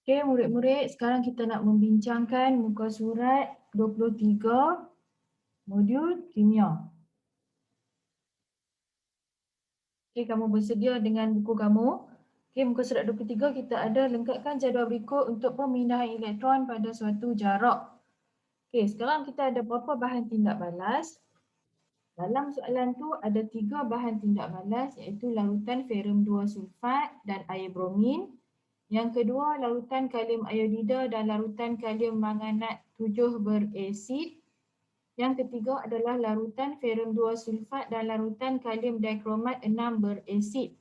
Okey, murid-murid, sekarang kita nak membincangkan muka surat 23 modul kimia. Okey, kamu bersedia dengan buku kamu? Okey, muka surat 23 kita ada lengkapkan jadual berikut untuk pemindahan elektron pada suatu jarak. Okey, sekarang kita ada berapa bahan tindak balas? Dalam soalan tu ada 3 bahan tindak balas iaitu larutan ferrum 2 sulfat dan air bromin. Yang kedua, larutan kalium iodida dan larutan kalium manganat 7 berasid. Yang ketiga adalah larutan ferrum 2 sulfat dan larutan kalium dikromat 6 berasid.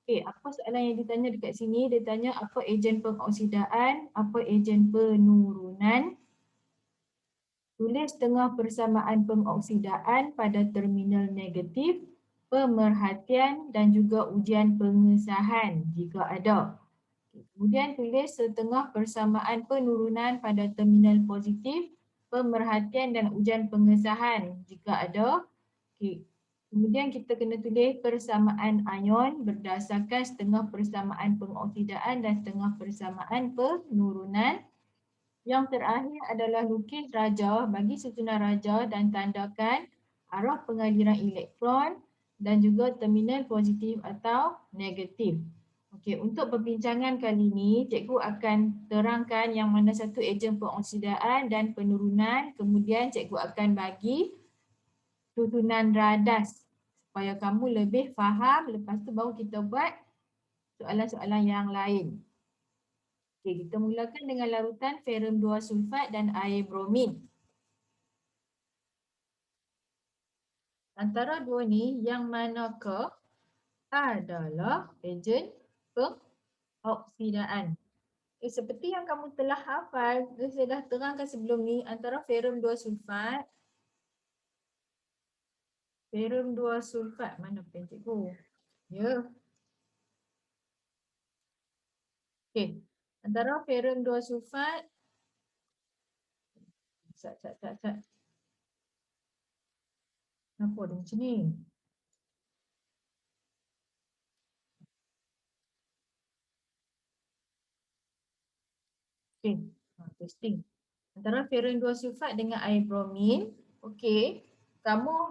Okey, apa soalan yang ditanya dekat sini? Dia tanya apa ejen pengoksidaan, apa ejen penurunan. Tulis tengah persamaan pengoksidaan pada terminal negatif, pemerhatian dan juga ujian pengesahan jika ada. Kemudian tulis setengah persamaan penurunan pada terminal positif, pemerhatian dan ujian pengesahan jika ada. Okay. Kemudian kita kena tulis persamaan ion berdasarkan setengah persamaan pengoksidaan dan setengah persamaan penurunan. Yang terakhir adalah lukis raja bagi susunan raja dan tandakan arah pengaliran elektron dan juga terminal positif atau negatif. Okey, untuk perbincangan kali ini, cikgu akan terangkan yang mana satu ejen pengoksidaan dan penurunan. Kemudian cikgu akan bagi susunan radas supaya kamu lebih faham. Lepas tu baru kita buat soalan-soalan yang lain. Okey, kita mulakan dengan larutan ferrum 2 sulfat dan air bromin. Antara dua ni, yang manakah adalah ejen pengoksidaan? Seperti yang kamu telah hafal, saya dah terangkan sebelum ni, antara ferrum 2 sulfat, ferrum 2 sulfat, mana pen cikgu? Ya. Okey. Antara ferrum 2 sulfat, sat. Kenapa dia macam ni? Okey, testing. Antara ferrum 2 sulfat dengan air bromin, okey.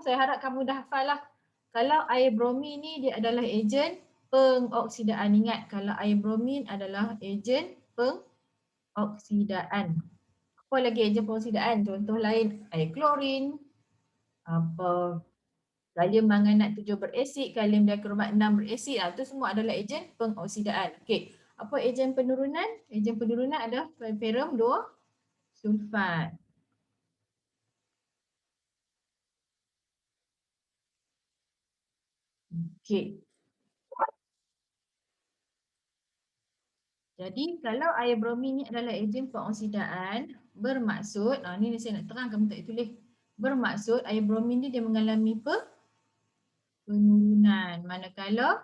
Saya harap kamu dah hafal lah. Kalau air bromin ni dia adalah ejen pengoksidaan. Ingat, kalau air bromin adalah ejen pengoksidaan. Apa lagi ejen pengoksidaan? Contoh lain, air klorin, apa kalium manganat 7 berasid, kalium dikromat 6 berasid, itu semua adalah ejen pengoksidaan. Okey. Apa ejen penurunan? Ejen penurunan adalah ferrum 2 sulfat. Okey. Jadi kalau air bromin ni adalah ejen pengoksidaan, bermaksud, ni saya nak terang, kamu tak tulis. Bermaksud air bromin ni dia mengalami penurunan. Manakala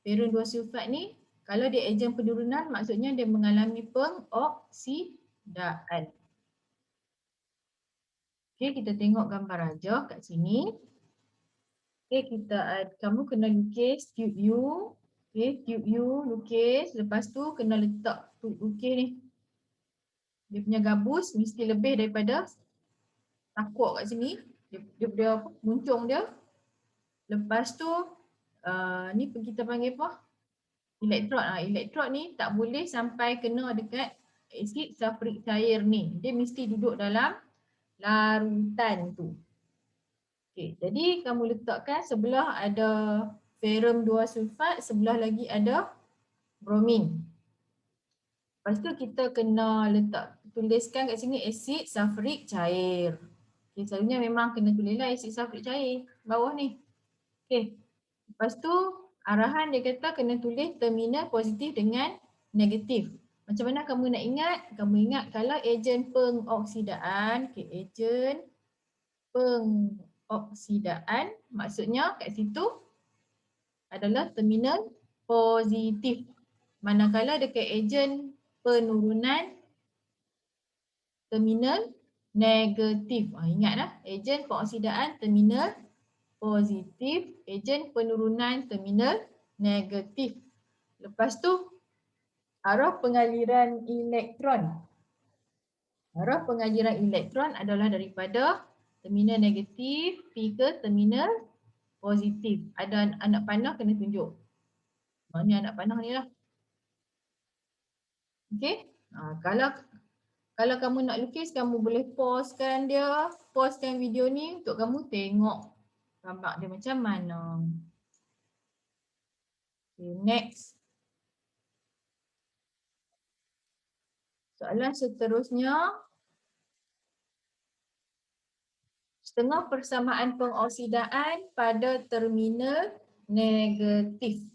ferrum 2 sulfat ni, kalau dia ejen penurunan, maksudnya dia mengalami pengoksidaan. Okey, kita tengok gambar rajah kat sini. Okey, kamu kena lukis tube U. Okey, tube U lukis, lepas tu kena letak lukis ni. Dia punya gabus mesti lebih daripada takuk kat sini. Dia muncung dia. Lepas tu ni kita panggil apa? Elektrod. Elektrod ni tak boleh sampai kena dekat asid sulfurik cair ni. Dia mesti duduk dalam larutan tu. Okey, jadi kamu letakkan sebelah ada ferrum 2 sulfat, sebelah lagi ada bromin. Lepas tu kita kena tuliskan kat sini asid sulfurik cair. Okay, selalunya memang kena tulislah asid sulfurik cair bawah ni. Okay. Lepas tu arahan dia kata kena tulis terminal positif dengan negatif. Macam mana kamu nak ingat? Kamu ingat kalau ejen pengoksidaan, okay, ejen pengoksidaan maksudnya kat situ adalah terminal positif. Manakala dekat ejen penurunan terminal negatif. Ingatlah, ejen pengoksidaan terminal positif, ejen penurunan terminal negatif. Lepas tu Arah pengaliran elektron. Arah pengaliran elektron adalah daripada terminal negatif pi ke terminal positif. Ada anak panah kena tunjuk. Mana anak panah ni lah. Okey. Kalau kamu nak lukis, kamu boleh pausekan dia. Pausekan video ni untuk kamu tengok gambar dia macam mana. Okay, next. Soalan seterusnya. Setengah persamaan pengoksidaan pada terminal negatif.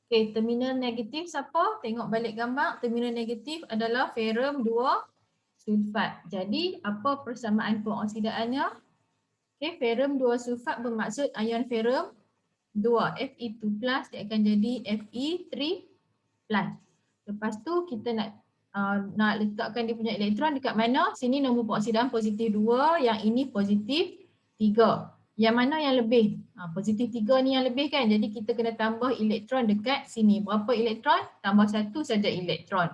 Okey, terminal negatif siapa? Tengok balik gambar. Terminal negatif adalah ferrum 2 sulfat. Jadi, apa persamaan pengoksidaannya? Okey, ferrum 2 sulfat bermaksud ion ferrum 2. Fe2+, dia akan jadi Fe3+. Lepas tu, kita nak letakkan dia punya elektron dekat mana? Sini nombor pengoksidaan positif 2, yang ini positif 3. Yang mana yang lebih? Positif 3 ni yang lebih kan? Jadi kita kena tambah elektron dekat sini. Berapa elektron? Tambah 1 saja elektron.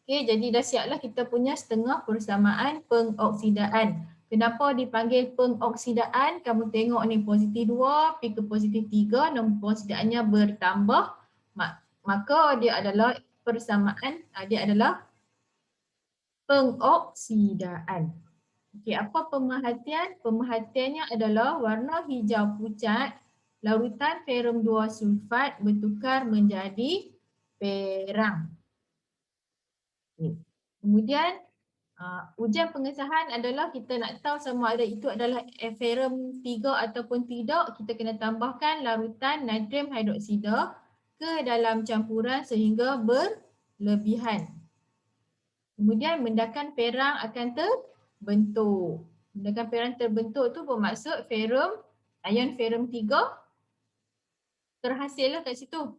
Okey, jadi dah siaplah kita punya setengah persamaan pengoksidaan. Kenapa dipanggil pengoksidaan? Kamu tengok ni positif 2 pi ke positif 3, nombor pengoksidaannya bertambah. Maka dia adalah persamaan, dia adalah pengoksidaan. Okey, apa pemerhatian? Pemerhatiannya adalah warna hijau pucat, larutan ferrum 2 sulfat bertukar menjadi perang. Okay. Kemudian ujian pengesahan adalah kita nak tahu sama ada itu adalah ferrum 3 ataupun tidak, kita kena tambahkan larutan natrium hidroksida ke dalam campuran sehingga berlebihan. Kemudian mendakan perang akan terbentuk. Mendakan perang terbentuk tu bermaksud ferrum, ion ferrum 3 terhasil lah kat situ.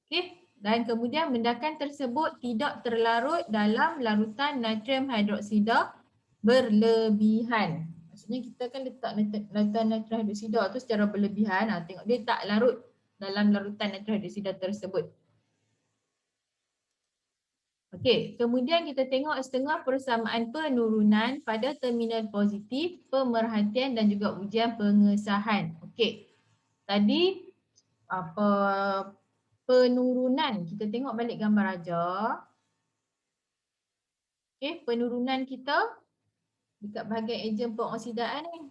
Okey. Dan kemudian mendakan tersebut tidak terlarut dalam larutan natrium hidroksida berlebihan. Maksudnya kita kan letak larutan natrium hidroksida tu secara berlebihan. Tengok dia tak larut dalam larutan natrium hidroksida tersebut. Okey, kemudian kita tengok setengah persamaan penurunan pada terminal positif, pemerhatian dan juga ujian pengesahan. Okey, tadi apa penurunan, kita tengok balik gambar aja. Okey, penurunan kita dekat bahagian ejen pengoksidaan ni.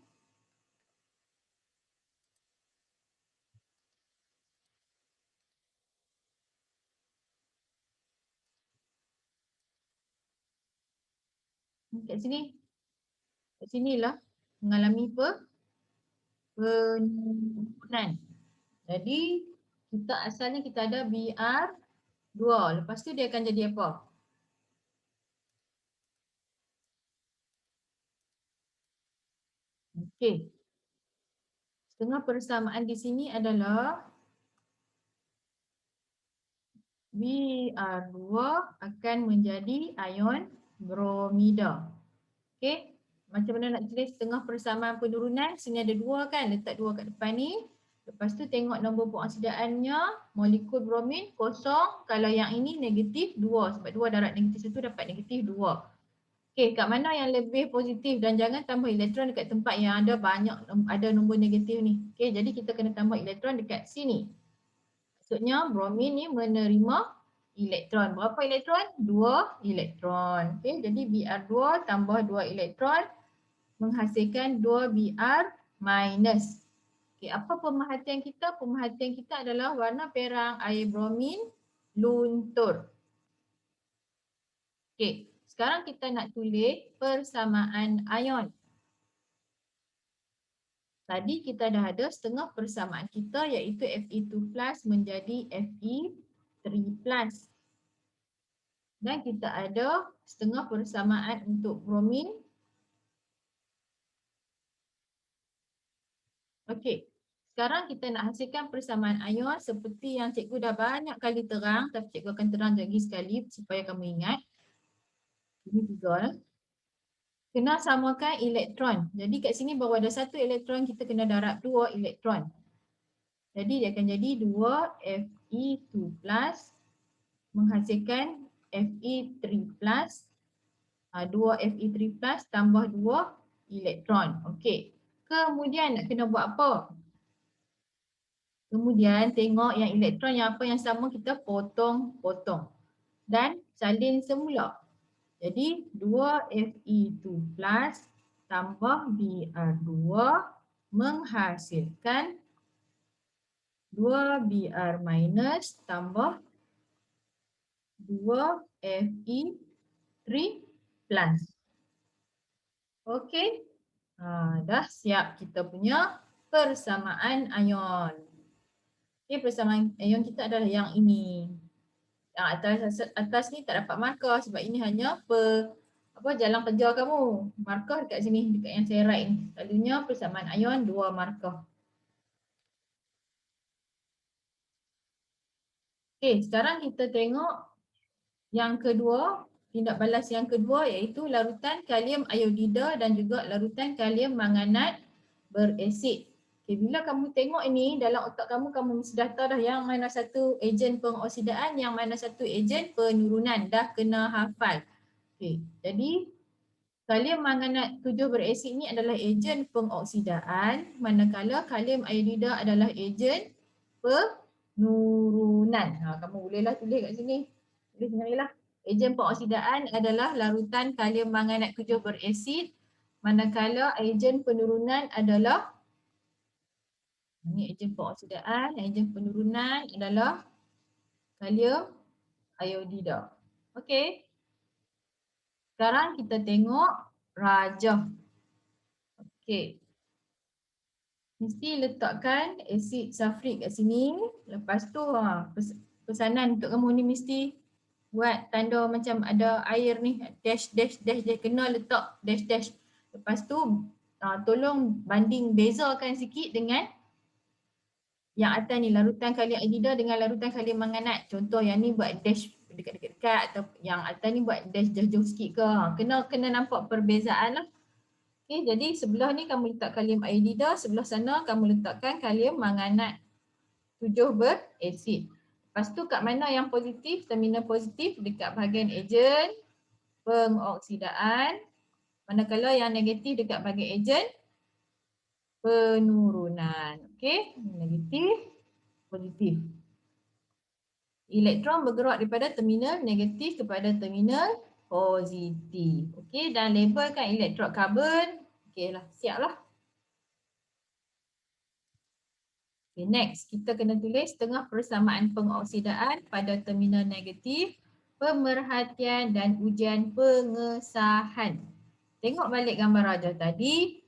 Kat sini. Kat sinilah mengalami penurunan. Jadi kita asalnya kita ada BR2. Lepas tu dia akan jadi apa? Okey. Setengah persamaan di sini adalah BR2 akan menjadi ion bromida. Okey. Macam mana nak tulis setengah persamaan penurunan? Sini ada 2 kan? Letak 2 kat depan ni. Lepas tu tengok nombor pengoksidaannya. Molekul bromin kosong. Kalau yang ini negatif 2. Sebab 2 darab negatif 1 dapat negatif 2. Okey, kat mana yang lebih positif? Dan jangan tambah elektron dekat tempat yang ada banyak, ada nombor negatif ni. Okey, jadi kita kena tambah elektron dekat sini. Maksudnya bromin ni menerima elektron. Berapa elektron? 2 elektron. Okey, jadi Br2 tambah 2 elektron menghasilkan 2 Br minus. Okey, apa pemerhatian kita? Pemerhatian kita adalah warna perang air bromin luntur. Okey, sekarang kita nak tulis persamaan ion. Tadi kita dah ada setengah persamaan kita iaitu Fe2+ menjadi Fe3+. Dan kita ada setengah persamaan untuk bromin. Okey. Sekarang kita nak hasilkan persamaan ion seperti yang cikgu dah banyak kali terang, tapi cikgu akan terang lagi sekali supaya kamu ingat. Ini 3 lah. Kena samakan elektron. Jadi kat sini baru ada 1 elektron, kita kena darab 2 elektron. Jadi dia akan jadi 2 Fe2+ menghasilkan Fe3 plus 2 Fe3 plus tambah 2 elektron. Okey. Kemudian nak kena buat apa? Kemudian tengok yang elektron yang apa yang sama kita potong-potong dan salin semula. Jadi 2 Fe2 plus tambah Br2 menghasilkan 2 Br minus tambah 2 Fe3 plus. Okey. Dah siap kita punya persamaan ion. Okey, persamaan ion kita adalah yang ini. Yang atas ni tak dapat markah sebab ini hanya jalan kerja kamu. Markah dekat sini, dekat yang saya write ni. Selalunya persamaan ion 2 markah. Okey, sekarang kita tengok yang kedua, tindak balas yang kedua iaitu larutan kalium iodida dan juga larutan kalium manganat berasid. Okay, bila kamu tengok ini dalam otak kamu, kamu mesti dah tahu dah yang mana satu ejen pengoksidaan, yang mana satu ejen penurunan. Dah kena hafal. Okay, jadi kalium manganat 7 berasid ni adalah ejen pengoksidaan, manakala kalium iodida adalah ejen penurunan. Kamu bolehlah tulis kat sini. Tulis sendirilah. Ejen pengoksidaan adalah larutan kalium manganat 7 berasid, manakala ejen penurunan adalah ini ejen pengoksidaan, ejen penurunan adalah kalium iodida. Okey. Sekarang kita tengok rajah. Okey. Mesti letakkan asid sulfurik kat sini. Lepas tu pesanan untuk kamu ni mesti buat tanda macam ada air ni, dash dash dash dash, kena letak dash dash. Lepas tu tolong banding bezakan sikit dengan yang atas ni, larutan kalium iodida dengan larutan kalium manganat. Contoh yang ni buat dash dekat-dekat atau yang atas ni buat dash jauh sikit ke. Kena nampak perbezaan lah. Okay, jadi sebelah ni kamu letak kalium iodida, sebelah sana kamu letakkan kalium manganat 7 berasid. Lepas tu kat mana yang positif, terminal positif dekat bahagian ejen pengoksidaan, manakala yang negatif dekat bahagian ejen penurunan. Okey, negatif, positif. Elektron bergerak daripada terminal negatif kepada terminal positif. Okey, dan labelkan elektrod karbon. Okey lah, siap lah. Okay, next, kita kena tulis tengah persamaan pengoksidaan pada terminal negatif, pemerhatian dan ujian pengesahan. Tengok balik gambar rajah tadi,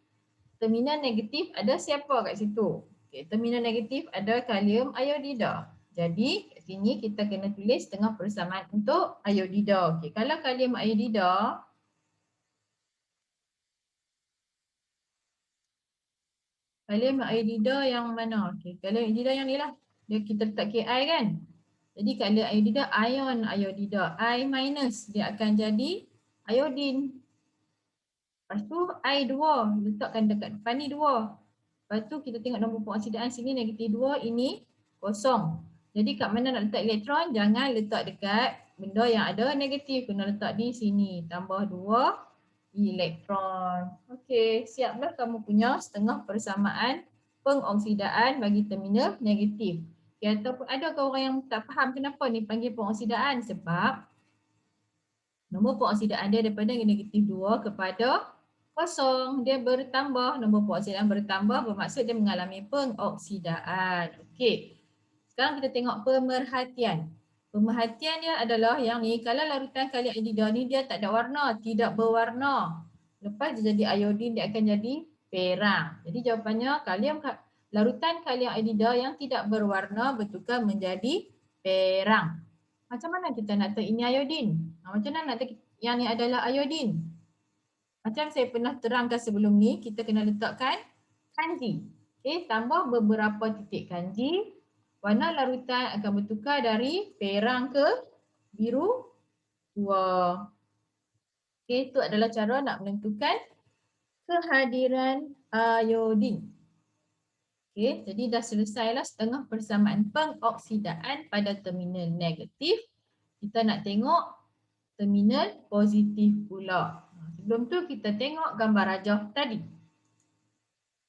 terminal negatif ada siapa kat situ? Okay, terminal negatif ada kalium iodida. Jadi kat sini kita kena tulis tengah persamaan untuk iodida. Okay, kalau kalium iodida, kalium iodida yang mana? Okay, kalium iodida yang ni lah. Dia kita letak Ki kan. Jadi kalium iodida, ion iodida, I minus, dia akan jadi iodin. Lepas tu I2, letakkan dekat depan ni 2. Lepas tu kita tengok nombor pengoksidaan sini negatif 2, ini kosong. Jadi kat mana nak letak elektron, jangan letak dekat benda yang ada negatif, kena letak di sini. Tambah 2 elektron. Okey, siaplah kamu punya setengah persamaan pengoksidaan bagi terminal negatif. Okay, ataupun adakah orang yang tak faham kenapa ni panggil pengoksidaan? Sebab nombor pengoksidaan dia daripada negatif 2 kepada kosong. Dia bertambah, nombor pengoksidaan bertambah bermaksud dia mengalami pengoksidaan. Okey. Sekarang kita tengok pemerhatian. Pemerhatian dia adalah yang ni, kalau larutan kalium iodida ni dia tak ada warna, tidak berwarna. Lepas dia jadi iodin, dia akan jadi perang. Jadi jawapannya larutan kalium iodida yang tidak berwarna bertukar menjadi perang. Macam mana kita nak tahu ini iodin? Macam mana nak tahu yang ni adalah iodin? Macam saya pernah terangkan sebelum ni, kita kena letakkan kanji. Okay, tambah beberapa titik kanji. Warna larutan akan bertukar dari perang ke biru tua. Okay, itu adalah cara nak menentukan kehadiran iodin. Okay, jadi dah selesailah setengah persamaan pengoksidaan pada terminal negatif. Kita nak tengok terminal positif pula. Sebelum tu kita tengok gambar rajah tadi.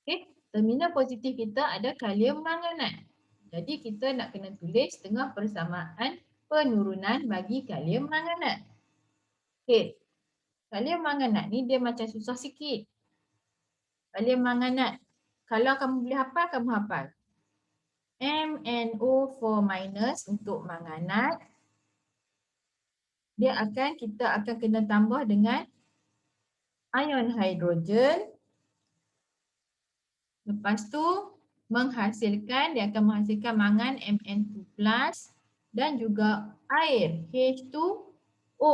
Okey, terminal positif kita ada kalium manganat. Jadi kita nak kena tulis tengah persamaan penurunan bagi kalium manganat. Okey, kalium manganat ni dia macam susah sikit. Kalium manganat, kalau kamu boleh hafal, kamu hafal. MnO4- untuk manganat, kita akan kena tambah dengan ion hidrogen. Lepas tu dia akan menghasilkan mangan Mn2+ dan juga air H2O.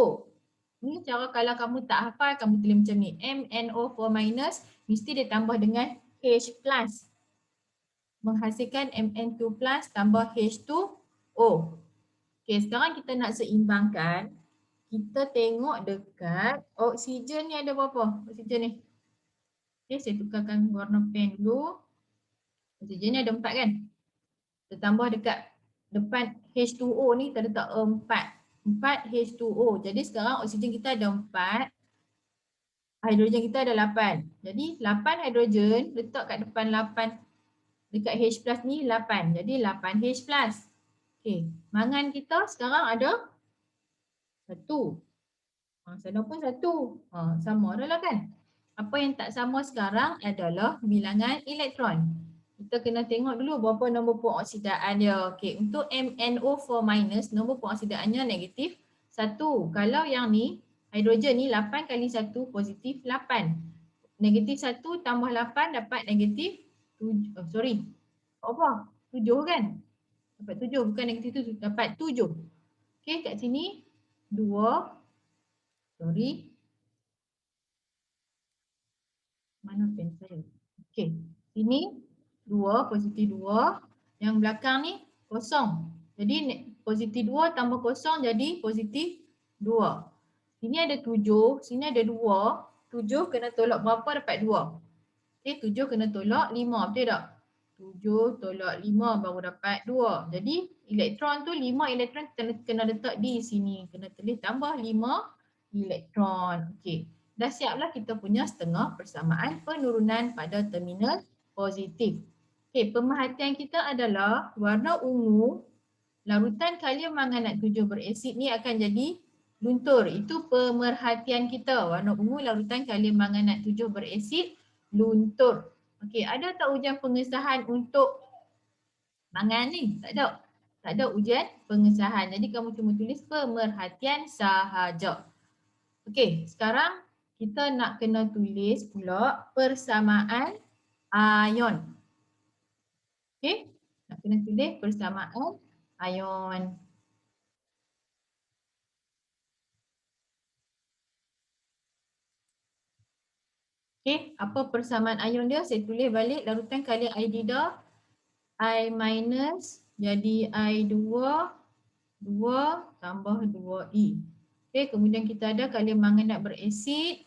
Ni cara kalau kamu tak hafal, kamu tulis macam ni. MnO4- mesti dia tambah dengan H+. Menghasilkan Mn2+ tambah H2O. Okey, sekarang kita nak seimbangkan. Kita tengok dekat oksigen ni ada berapa? Oksigen ni. Okey, saya tukarkan warna pen dulu. Oksigen ni ada 4 kan? Kita tambah dekat depan H2O ni kita letak 4 H2O. Jadi sekarang oksigen kita ada 4. Hidrogen kita ada 8. Jadi 8 hidrogen letak kat depan 8. Dekat H+ ni 8. Jadi 8H+. Okey, mangan kita sekarang ada 1. Sana pun 1. Sama dah lah kan? Apa yang tak sama sekarang adalah bilangan elektron. Kita kena tengok dulu berapa nombor pengoksidaan dia. Okey, untuk MnO4- nombor pengoksidaannya negatif 1. Kalau yang ni, hidrogen ni 8 kali 1 positif 8. Negatif 1 tambah 8 dapat negatif 7. Apa? 7 kan? Dapat 7, bukan negatif 7, dapat 7. Okey, kat sini 2. Mana pen saya? Okey, sini 2, positif 2. Yang belakang ni kosong. Jadi positif 2 tambah kosong jadi positif 2. Sini ada 7, sini ada 2. 7 kena tolak berapa dapat 2. Okey, 7 kena tolak 5, betul tak? 7 tolak 5 baru dapat 2. Jadi elektron tu 5 elektron kena letak di sini. Kena tulis tambah 5 elektron. Okey. Dah siaplah kita punya setengah persamaan penurunan pada terminal positif. Okey, pemerhatian kita adalah warna ungu, larutan kalium manganat 7 berasid ni akan jadi luntur. Itu pemerhatian kita. Warna ungu larutan kalium manganat 7 berasid luntur. Okey, ada tak ujian pengesahan untuk mangan ni? Tak ada. Tak ada ujian pengesahan. Jadi kamu cuma tulis pemerhatian sahaja. Okey, sekarang kita nak kena tulis pula persamaan ion. Okey, nak kena tulis persamaan ion. Okey, apa persamaan ion dia? Saya tulis balik larutan kalium hidrida I- jadi I2 2 tambah 2E. Okey, kemudian kita ada kalium manganat berasid.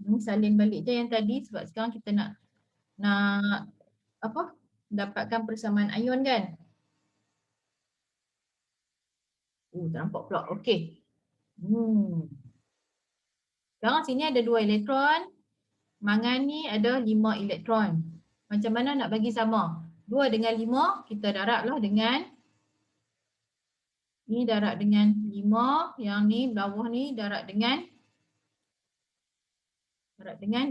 Ini salin balik je yang tadi sebab sekarang kita nak apa? Dapatkan persamaan ion kan? Tak nampak pula. Okey. Sekarang sini ada 2 elektron. Mangan ni ada 5 elektron. Macam mana nak bagi sama? 2 dengan 5 kita darablah dengan ni darab dengan 5, yang ni bawah ni darab dengan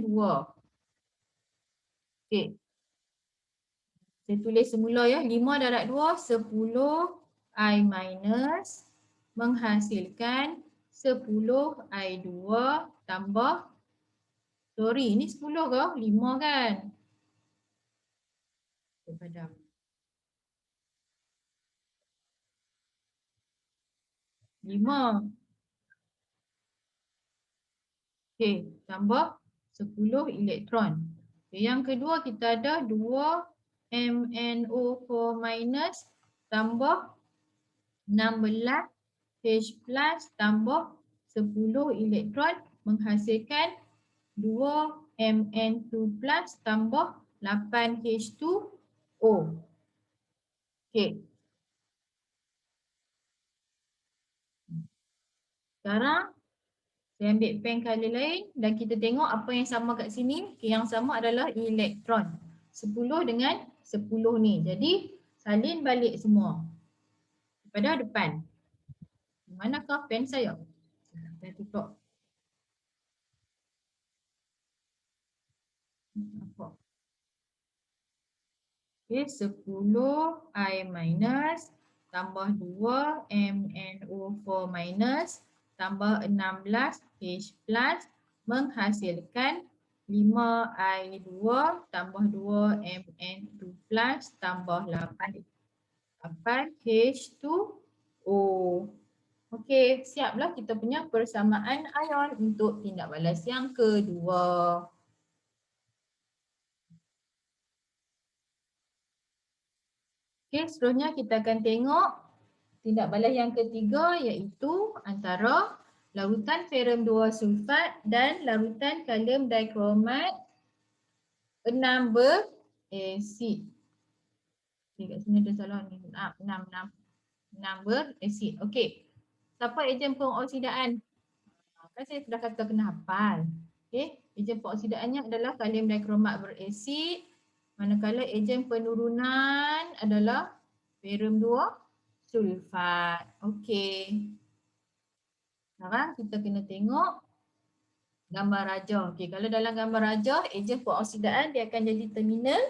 2. Okey. Saya tulis semula ya, 5 darab 2 10 I- menghasilkan 10 I2 tambah ni 10 ke? 5 kan? Saya padam. 5. Okey, tambah 10 elektron. Okay, yang kedua kita ada 2 MnO4- tambah 16 H+ tambah 10 elektron menghasilkan 2 Mn2+ tambah 8 H2O. Okey. Sekarang saya ambil pen color lain dan kita tengok apa yang sama kat sini. Okay, yang sama adalah elektron. 10 dengan 10 ni. Jadi salin balik semua pada depan. Manakah pen saya? Saya tutup. Nampak. Okay, 10 I minus tambah 2 MnO4 minus tambah 16 H plus menghasilkan 5I2 tambah 2 Mn2 plus tambah 8 H2O. Okey, siaplah kita punya persamaan ion untuk tindak balas yang kedua. Okey, seterusnya kita akan tengok tindak balas yang ketiga iaitu antara larutan ferrum 2 sulfat dan larutan kalium dikromat 6 berasid. Okey, kat sini ada salah ni. 6 berasid. Okey. Siapa ejen pengoksidaan? Kan saya sudah kata kena hafal. Okey, ejen pengoksidaannya adalah kalium dikromat berasid. Manakala ejen penurunan adalah ferrum 2 sulfat. Okey. Sekarang kita kena tengok gambar rajah. Okey, kalau dalam gambar rajah, ejen pengoksidaan dia akan jadi terminal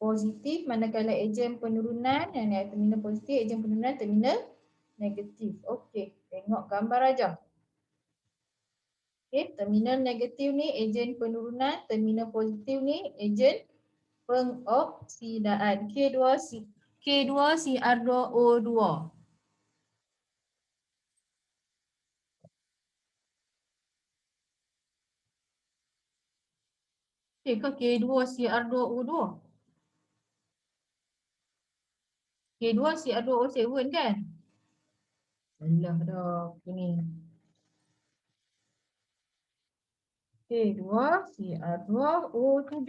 positif, manakala ejen penurunan yang ni terminal positif, ejen penurunan terminal negatif. Okey, tengok gambar rajah. Okey, terminal negatif ni ejen penurunan, terminal positif ni ejen pengoksidaan. K2CR2O2. Okey ke K2CR2O2? K2CR2O7 kan? Salah dah ini. K2CR2O7.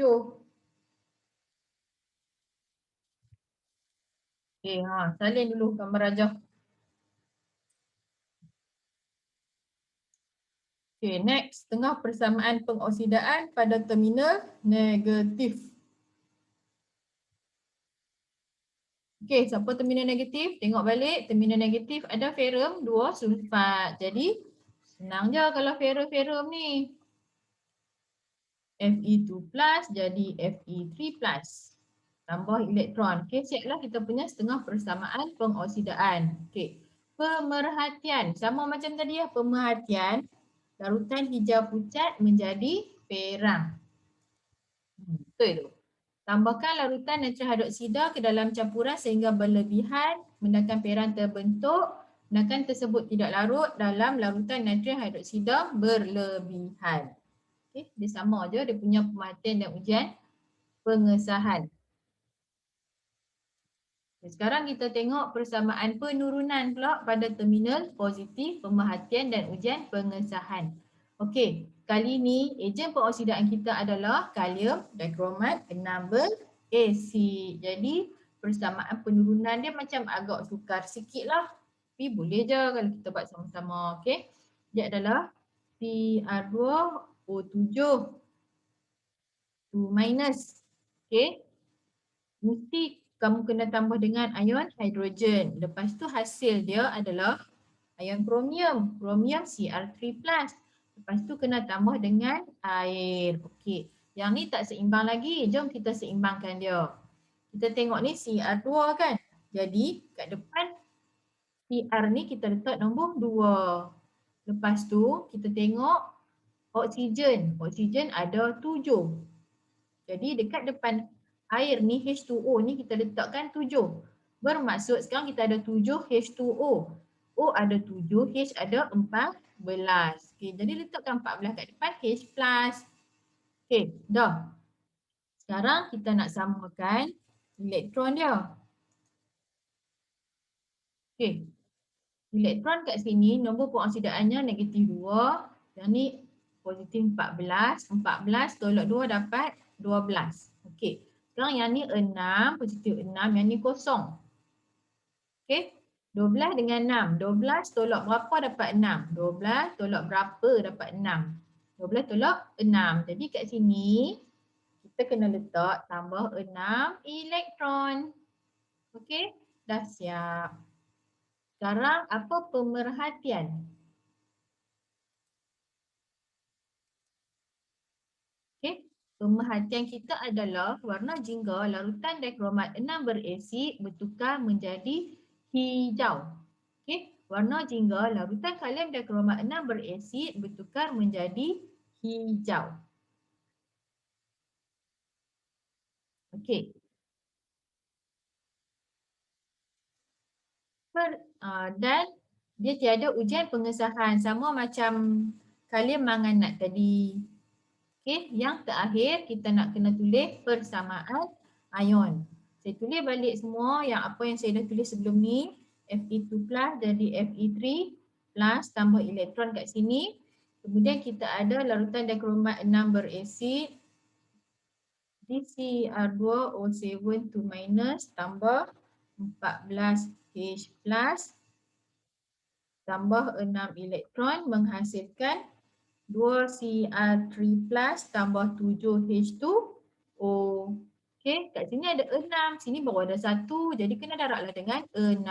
Okey, salin dulu gambar rajah. Okay, next, tengah persamaan pengoksidaan pada terminal negatif. Okay, siapa terminal negatif? Tengok balik, terminal negatif ada ferrum 2 sulfat. Jadi, senang je kalau ferrum ni. Fe2 plus jadi Fe3 plus. Tambah elektron. Okay, siaplah kita punya setengah persamaan pengoksidaan. Okay, pemerhatian. Sama macam tadi ya, pemerhatian. Larutan hijau pucat menjadi perang. Betul tu. Tambahkan larutan natrium hidroksida ke dalam campuran sehingga berlebihan, mendakan peran terbentuk, mendakan tersebut tidak larut dalam larutan natrium hidroksida berlebihan. Okay, dia sama je, dia punya pemerhatian dan ujian pengesahan. Sekarang kita tengok persamaan penurunan pula pada terminal positif, pemerhatian dan ujian pengesahan. Okey, kali ni ejen pengoksidaan kita adalah kalium dikromat 6 berasid. Jadi persamaan penurunan dia macam agak sukar sikit lah. Tapi boleh je kalau kita buat sama-sama. Okey, dia adalah Cr2O7 2 minus. Okey, mesti kamu kena tambah dengan ion hidrogen. Lepas tu hasil dia adalah ion kromium. Kromium Cr3+. Lepas tu kena tambah dengan air. Okey. Yang ni tak seimbang lagi. Jom kita seimbangkan dia. Kita tengok ni Cr2 kan. Jadi kat depan Cr ni kita letak nombor 2. Lepas tu kita tengok oksigen. Oksigen ada 7. Jadi dekat depan air ni H2O ni kita letakkan 7. Bermaksud sekarang kita ada 7 H2O. O ada 7, H ada 14. Okay, jadi letakkan 14 kat depan H plus. Okay, dah. Sekarang kita nak samakan elektron dia. Okay, elektron kat sini nombor pengoksidaannya negatif 2. Yang ni positif 14. 14 tolak 2 dapat 12. Okay. Sekarang yang ni 6, positif 6, yang ni kosong. Okay. 12 dengan 6. 12 tolak berapa dapat 6? 12 tolak berapa dapat 6? 12 tolak 6. Jadi kat sini kita kena letak tambah 6 elektron. Okey, dah siap. Sekarang apa pemerhatian? Okey, pemerhatian kita adalah warna jingga larutan dikromat 6 berasid bertukar menjadi hijau. Okey, warna jingga larutan kalium dikromat 6 berasid bertukar menjadi hijau. Okey. Dan dia tiada ujian pengesahan sama macam kalium manganat tadi. Okey, yang terakhir kita nak kena tulis persamaan ion. Saya tulis balik semua yang apa yang saya dah tulis sebelum ni. Fe2 plus jadi Fe3 plus tambah elektron kat sini. Kemudian kita ada larutan dikromat 6 berasid DCr2O7 2 minus tambah 14H plus tambah 6 elektron menghasilkan 2Cr3 plus tambah 7H2O. Okey, kat sini ada 6, sini baru ada 1, jadi kena darablah dengan 6.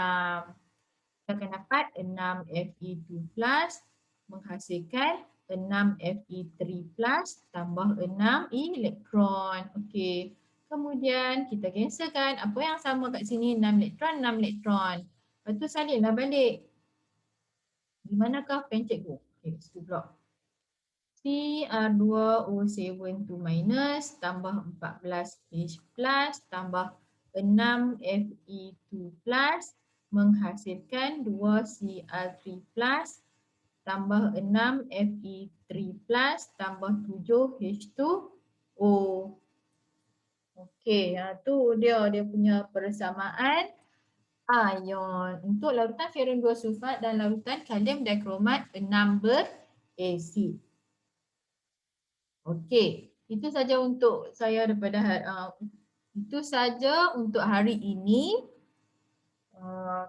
Kita akan dapat 6 Fe2 plus menghasilkan 6 Fe3 plus tambah 6 elektron. Okey, kemudian kita cancelkan apa yang sama kat sini, 6 elektron, 6 elektron. Lepas tu salinlah balik. Di manakah pen cikgu? Okey, situ pula. Cr2O7 2 minus tambah 14H plus tambah 6 Fe2 plus menghasilkan 2Cr3 plus tambah 6 Fe3 plus tambah 7H2O. Okey, tu dia punya persamaan ion untuk larutan ferrium 2 sulfat dan larutan kalium dikromat 6 berasid. Okey, itu saja untuk saya daripada itu saja untuk hari ini.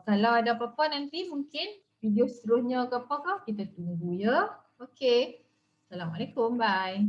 Kalau ada apa-apa nanti mungkin video seterusnya ke apa kita tunggu ya. Okey. Assalamualaikum. Bye.